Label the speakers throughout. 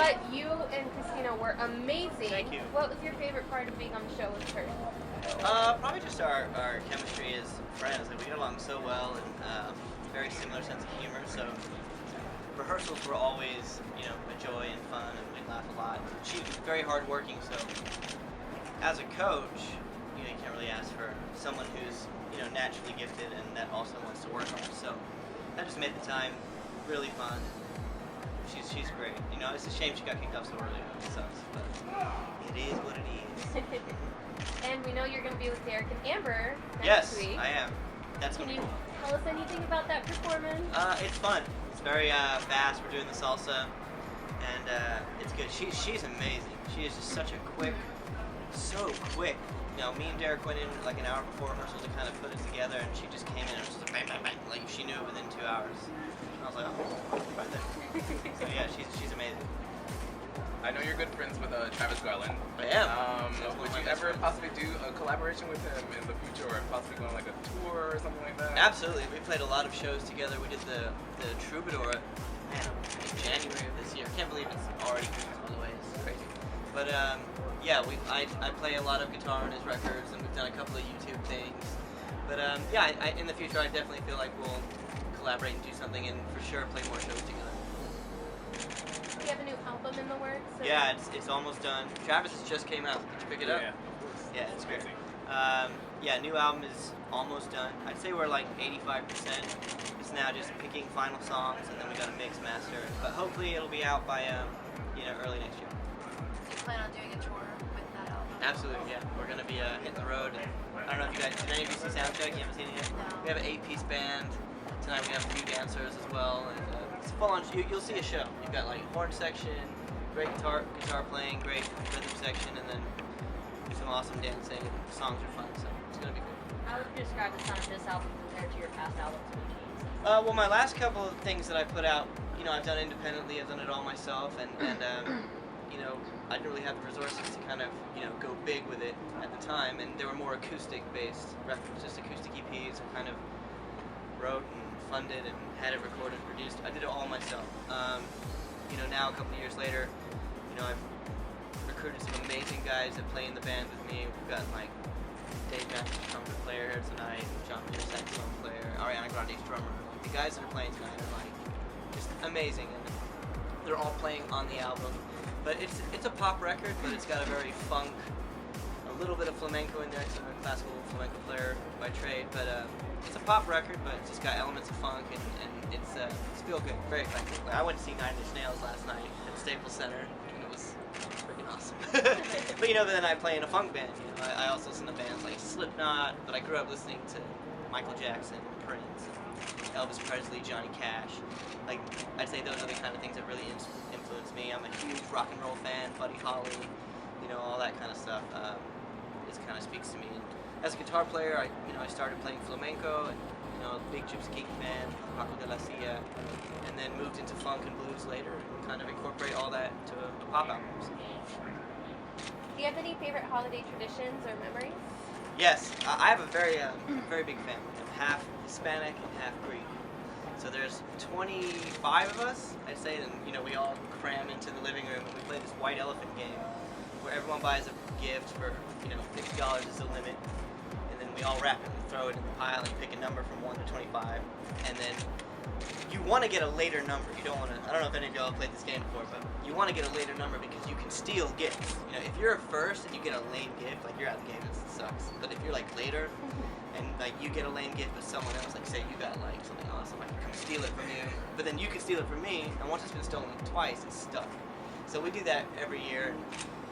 Speaker 1: But you and Christina were amazing.
Speaker 2: Thank you.
Speaker 1: What was your favorite part of being on the show with her?
Speaker 2: Probably just our chemistry as friends. Like, we get along so well, and very similar sense of humor. So rehearsals were always, a joy and fun, and we laugh a lot. She's very hardworking, so as a coach, you can't really ask for someone who's naturally gifted and that also wants to work hard. So that just made the time really fun. She's great. It's a shame she got kicked off so early. It sucks, but it is what it is.
Speaker 1: And we know you're going to be with Derek and Amber
Speaker 2: Yes,
Speaker 1: next week.
Speaker 2: I am. That's
Speaker 1: Can
Speaker 2: going to
Speaker 1: you
Speaker 2: be cool.
Speaker 1: tell us anything about that performance?
Speaker 2: It's fun. It's very fast. We're doing the salsa, and it's good. She's amazing. She is just such a so quick. Me and Derek went in like an hour before rehearsal to kind of put it together, and she just came in and was just like bang, bang, bang. Like she knew it within 2 hours. And I was like, oh, right there. So yeah, she's amazing.
Speaker 3: I know you're good friends with Travis Garland.
Speaker 2: I am.
Speaker 3: Would you ever possibly do a collaboration with him in the future, or possibly go on like a tour or something like that?
Speaker 2: Absolutely. We played a lot of shows together. We did the Troubadour, in January of this year. I can't believe it's already Christmas, by the way. It's crazy. But yeah, I play a lot of guitar on his records, and we've done a couple of YouTube things. But yeah, in the future, I definitely feel like we'll collaborate and do something, and for sure play more shows together.
Speaker 1: Do you have a new album in the works? Or?
Speaker 2: Yeah, it's almost done. Travis just came out. Did you pick it up?
Speaker 3: Yeah, of course.
Speaker 2: Yeah, it's great. Yeah, new album is almost done. I'd say we're like 85%. It's now just picking final songs, and then we got a mix master. But hopefully it'll be out by early next year.
Speaker 4: Do you plan on doing a tour with that album?
Speaker 2: Absolutely, yeah. We're gonna be hitting the road. And I don't know if you guys did any of you see Soundcheck? You haven't seen it yet?
Speaker 4: No.
Speaker 2: We have an 8-piece band. Tonight we have a few dancers as well, and it's full on. You'll see a show. You've got like horn section, great guitar playing, great rhythm section, and then some awesome dancing. And songs are fun, so it's gonna be cool.
Speaker 1: How would you describe the sound of this album compared to your past albums?
Speaker 2: Well, my last couple of things that I put out, I've done independently. I've done it all myself, and I didn't really have the resources to kind of, go big with it at the time, and they were more acoustic-based records, just acoustic EPs. I kind of wrote and funded and had it recorded, produced. I did it all myself. Now a couple of years later, I've recruited some amazing guys that play in the band with me. We've got like Dave Matthews, trumpet player here tonight, John Peter, saxophone player, Ariana Grande's drummer. The guys that are playing tonight are like just amazing, and they're all playing on the album. But it's a pop record, but it's got a very funk, a little bit of flamenco in there. I'm a classical flamenco player by trade, but it's a pop record, but it's just got elements of funk, and it's feel good, very effective. I went to see Nine Inch Nails last night at Staples Center, and it was freaking awesome. But then I play in a funk band. I also listen to bands like Slipknot, but I grew up listening to Michael Jackson, Prince, Elvis Presley, Johnny Cash. Like, I'd say those are the kind of things that really influenced me. I'm a huge rock and roll fan, Buddy Holly, all that kind of stuff. It kind of speaks to me. And as a guitar player, I started playing flamenco, and big Gypsy King fan, Paco de la Cia, and then moved into funk and blues later, and kind of incorporate all that into a pop album. So.
Speaker 1: Do you have any favorite holiday traditions or memories?
Speaker 2: Yes, I have a very big family. I'm half Hispanic and half Greek. So there's 25 of us, I'd say, and we all cram into the living room, and we play this white elephant game where everyone buys a gift for $50 is the limit, and then we all wrap it and throw it in the pile and pick a number from 1 to 25, and then you want to get a later number. You don't want to. I don't know if any of y'all have played this game before, but you want to get a later number because you can steal gifts. If you're first and you get a lame gift, like you're out of the game, it sucks. But if you're like later and like you get a lame gift with someone else, like say you got like something awesome, I can come steal it from you. But then you can steal it from me, and once it's been stolen twice, it's stuck. So we do that every year.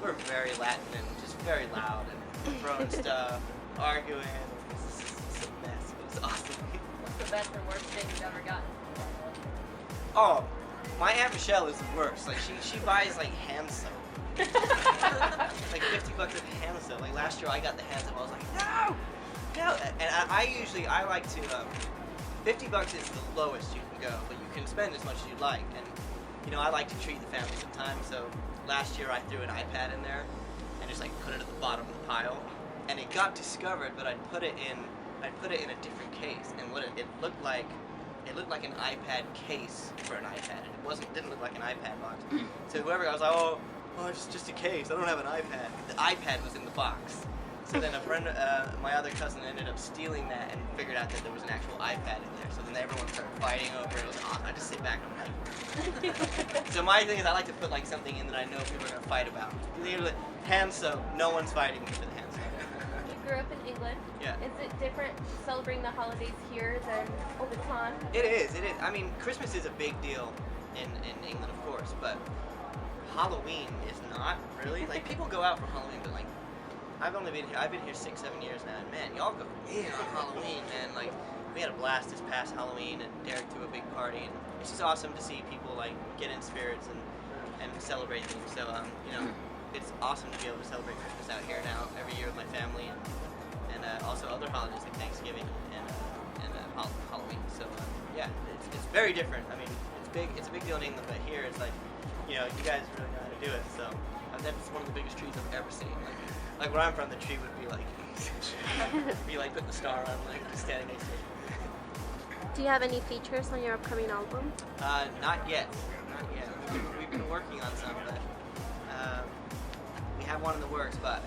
Speaker 2: We're very Latin and just very loud and throwing stuff, arguing. It's a mess, but it's awesome.
Speaker 1: What's the best or worst thing you've ever gotten?
Speaker 2: Oh, my Aunt Michelle is the worst. Like she buys like hand soap. Like $50 of hand soap. Like last year I got the hand soap. I was like, no. And I like to. $50 is the lowest you can go, but you can spend as much as you like. And I like to treat the family sometimes. So last year I threw an iPad in there and just like put it at the bottom of the pile, and it got discovered. But I'd put it in a different case, and what it looked like it looked like an iPad case for an iPad. Didn't look like an iPad box. So whoever, I was like, oh, it's just a case. I don't have an iPad. The iPad was in the box. So then a friend, my other cousin, ended up stealing that and figured out that there was an actual iPad in there. So then everyone started fighting over it. It was awesome. I just sit back and I'm like. So my thing is I like to put like something in that I know people are gonna fight about. Hand soap. No one's fighting for the hand soap.
Speaker 1: You grew up in England.
Speaker 2: Yeah.
Speaker 1: Is it different celebrating the holidays here than over time?
Speaker 2: It is. I mean, Christmas is a big deal in England, of course, but Halloween is not really. Like people go out for Halloween, but like. I've been here 6-7 years now, and man, y'all go in on Halloween, man. Like, we had a blast this past Halloween, and Derek threw a big party, and it's just awesome to see people like get in spirits and celebrate things. So, it's awesome to be able to celebrate Christmas out here now every year with my family, and also other holidays like Thanksgiving and Halloween. So, yeah, it's very different. I mean, it's a big deal in England, but here it's like, you guys really know how to do it. So, that's one of the biggest trees I've ever seen. Like where I'm from, the tree would be like, putting the star on, like just standing next to it.
Speaker 5: Do you have any features on your upcoming album?
Speaker 2: Not yet. We've been working on some, but we have one in the works. But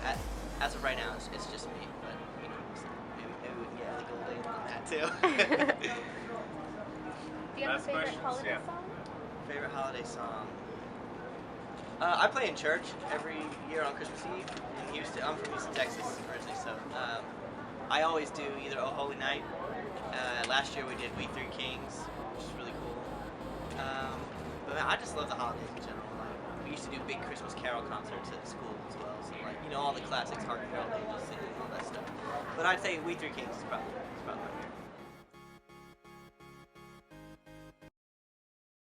Speaker 2: as of right now, it's just me. But maybe we can get like a little later on that too.
Speaker 1: Do you have a
Speaker 3: Last
Speaker 1: favorite
Speaker 3: questions,
Speaker 1: holiday
Speaker 3: yeah.
Speaker 1: song?
Speaker 2: Favorite holiday song? I play in church every year on Christmas Eve in Houston. I'm from Houston, Texas originally, so I always do either Oh Holy Night. Last year we did We Three Kings, which is really cool. But man, I just love the holidays in general. Like, we used to do big Christmas carol concerts at school as well, so like all the classics, Hark the Herald Angels singing, all that stuff. But I'd say We Three Kings is probably